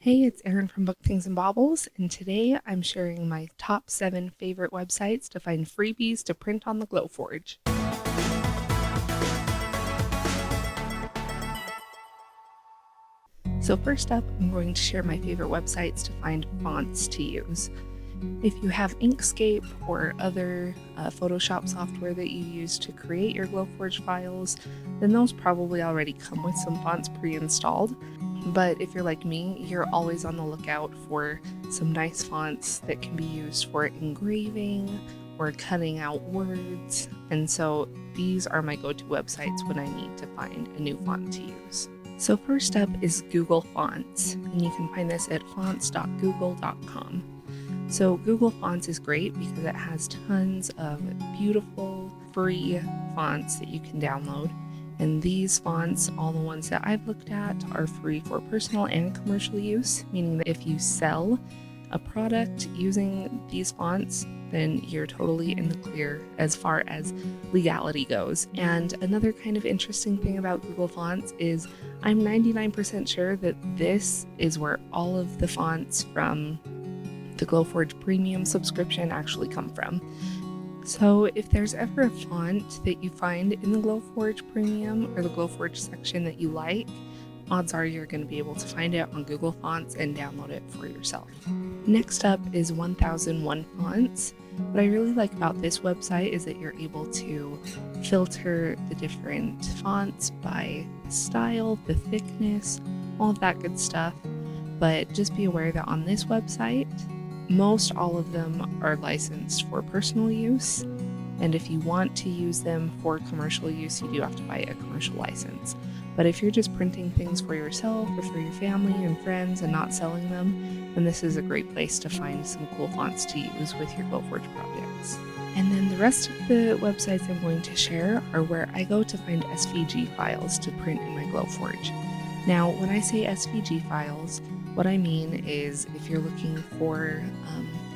Hey, it's Erin from Book Things and Baubles, and today I'm sharing my top 7 favorite websites to find freebies to print on the Glowforge. So first up, I'm going to share my favorite websites to find fonts to use. If you have Inkscape or other Photoshop software that you use to create your Glowforge files, then those probably already come with some fonts pre-installed. But if you're like me, you're always on the lookout for some nice fonts that can be used for engraving or cutting out words. And so these are my go-to websites when I need to find a new font to use. So first up is Google Fonts, and you can find this at fonts.google.com. So Google Fonts is great because it has tons of beautiful free fonts that you can download. And these fonts, all the ones that I've looked at, are free for personal and commercial use, meaning that if you sell a product using these fonts, then you're totally in the clear as far as legality goes. And another kind of interesting thing about Google Fonts is I'm 99% sure that this is where all of the fonts from the Glowforge Premium subscription actually come from. So if there's ever a font that you find in the Glowforge Premium or the Glowforge section that you like, odds are you're going to be able to find it on Google Fonts and download it for yourself. Next up is 1001 Fonts. What I really like about this website is that you're able to filter the different fonts by style, the thickness, all of that good stuff. But just be aware that on this website, most all of them are licensed for personal use, and if you want to use them for commercial use, you do have to buy a commercial license. But if you're just printing things for yourself or for your family and friends and not selling them, then this is a great place to find some cool fonts to use with your Glowforge projects. And then the rest of the websites I'm going to share are where I go to find SVG files to print in my Glowforge. Now, when I say SVG files, what I mean is if you're looking for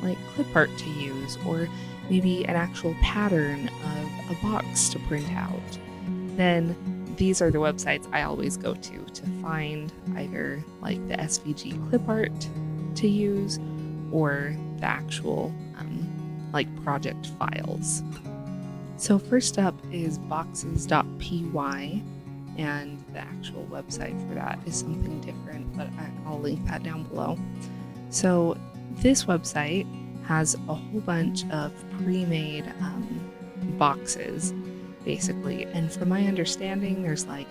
like clip art to use, or maybe an actual pattern of a box to print out, then these are the websites I always go to find either like the SVG clip art to use or the actual like project files. So first up is boxes.py. And the actual website for that is something different, but I'll link that down below. So this website has a whole bunch of pre-made boxes, basically. And from my understanding, there's like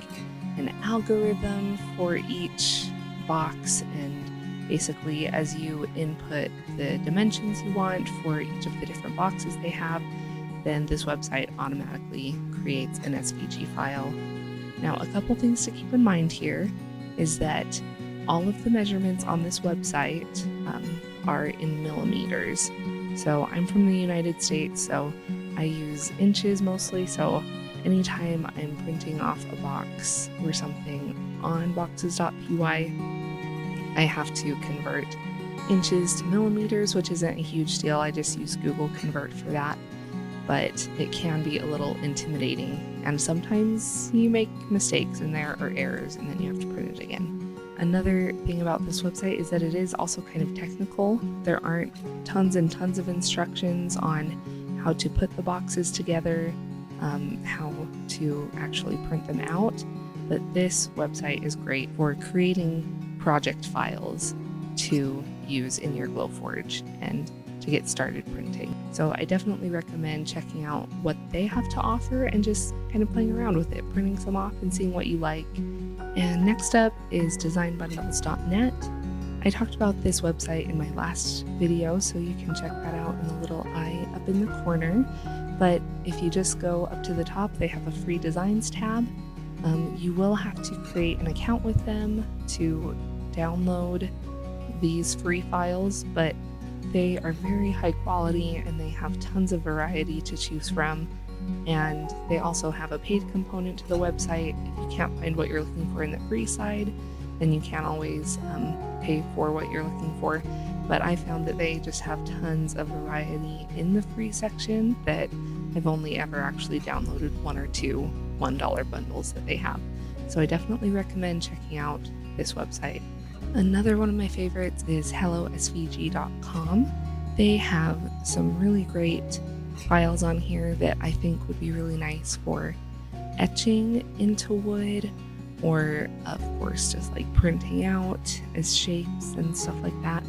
an algorithm for each box, and basically as you input the dimensions you want for each of the different boxes they have, then this website automatically creates an SVG file. Now, a couple things to keep in mind here is that all of the measurements on this website are in millimeters. So I'm from the United States, so I use inches mostly. So anytime I'm printing off a box or something on boxes.py, I have to convert inches to millimeters, which isn't a huge deal. I just use Google Convert for that. But it can be a little intimidating, and sometimes you make mistakes in there or errors, and then you have to print it again. Another thing about this website is that it is also kind of technical. There aren't tons and tons of instructions on how to put the boxes together, how to actually print them out, but this website is great for creating project files to use in your Glowforge and to get started printing. So I definitely recommend checking out what they have to offer and just kind of playing around with it, printing some off and seeing what you like. And next up is designbundles.net. I talked about this website in my last video, so you can check that out in the little eye up in the corner. But if you just go up to the top, they have a free designs tab. You will have to create an account with them to download these free files, but they are very high quality and they have tons of variety to choose from. And they also have a paid component to the website. If you can't find what you're looking for in the free side, then you can always pay for what you're looking for. But I found that they just have tons of variety in the free section that I've only ever actually downloaded one or two $1 bundles that they have. So I definitely recommend checking out this website. Another one of my favorites is hellosvg.com. They have some really great files on here that I think would be really nice for etching into wood, or of course just like printing out as shapes and stuff like that.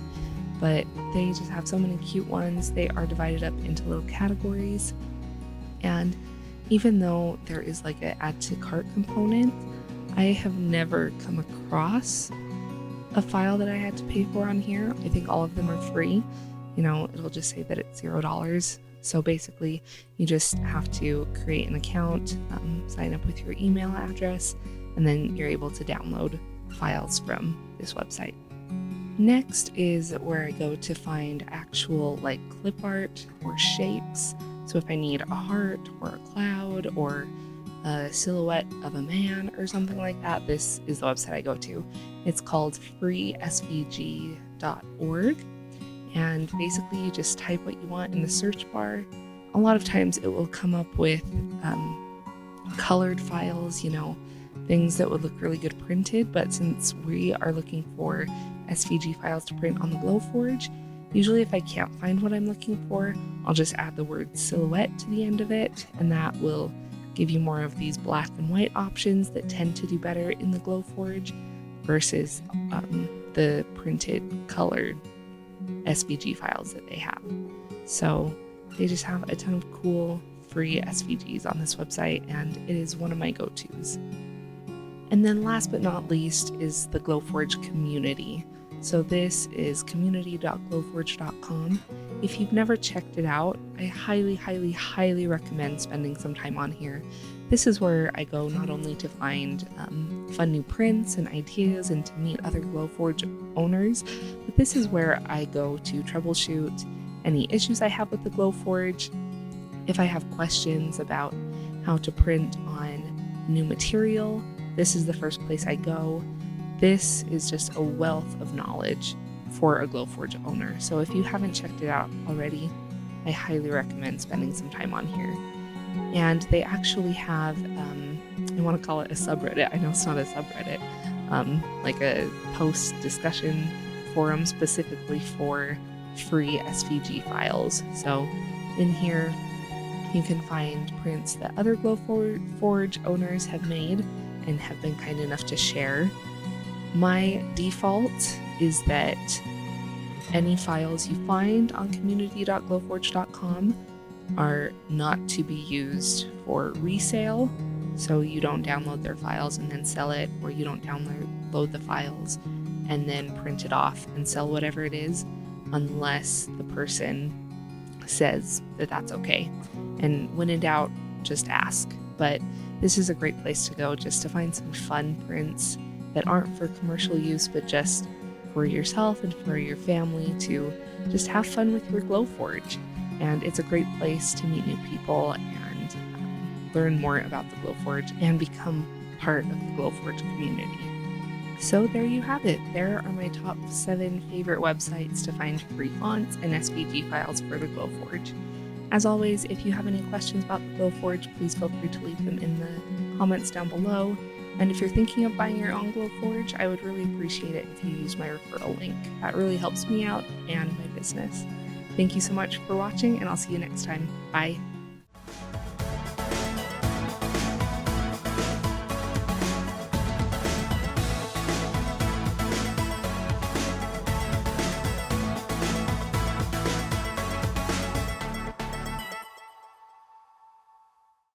But they just have so many cute ones. They are divided up into little categories, and even though there is like an add to cart component, I have never come across a file that I had to pay for on here. I think all of them are free. It'll just say that it's $0. So basically, you just have to create an account, sign up with your email address, and then you're able to download files from this website. Next is where I go to find actual like clip art or shapes. So if I need a heart or a cloud or a silhouette of a man or something like that, this is the website I go to. It's called freesvg.org. And basically you just type what you want in the search bar. A lot of times it will come up with colored files, things that would look really good printed. But since we are looking for SVG files to print on the Glowforge, usually if I can't find what I'm looking for, I'll just add the word silhouette to the end of it, and that will give you more of these black and white options that tend to do better in the Glowforge versus the printed colored SVG files that they have. So they just have a ton of cool free SVGs on this website, and it is one of my go-tos. And then last but not least is the Glowforge community. So this is community.glowforge.com. If you've never checked it out, I highly, highly, highly recommend spending some time on here. This is where I go not only to find fun new prints and ideas and to meet other Glowforge owners, but this is where I go to troubleshoot any issues I have with the Glowforge. If I have questions about how to print on new material, this is the first place I go. This is just a wealth of knowledge for a Glowforge owner. So if you haven't checked it out already, I highly recommend spending some time on here. And they actually have, I want to call it a subreddit. I know it's not a subreddit, like a post discussion forum specifically for free SVG files. So in here, you can find prints that other Glowforge owners have made and have been kind enough to share. My default is that any files you find on community.glowforge.com are not to be used for resale. So you don't download their files and then sell it, or you don't download the files and then print it off and sell whatever it is, unless the person says that that's okay. And when in doubt, just ask. But this is a great place to go just to find some fun prints that aren't for commercial use, but just for yourself and for your family to just have fun with your Glowforge. And it's a great place to meet new people and learn more about the Glowforge and become part of the Glowforge community. So there you have it. There are my top 7 favorite websites to find free fonts and SVG files for the Glowforge. As always, if you have any questions about the Glowforge, please feel free to leave them in the comments down below. And if you're thinking of buying your own Glowforge, I would really appreciate it if you use my referral link. That really helps me out and my business. Thank you so much for watching, and I'll see you next time. Bye.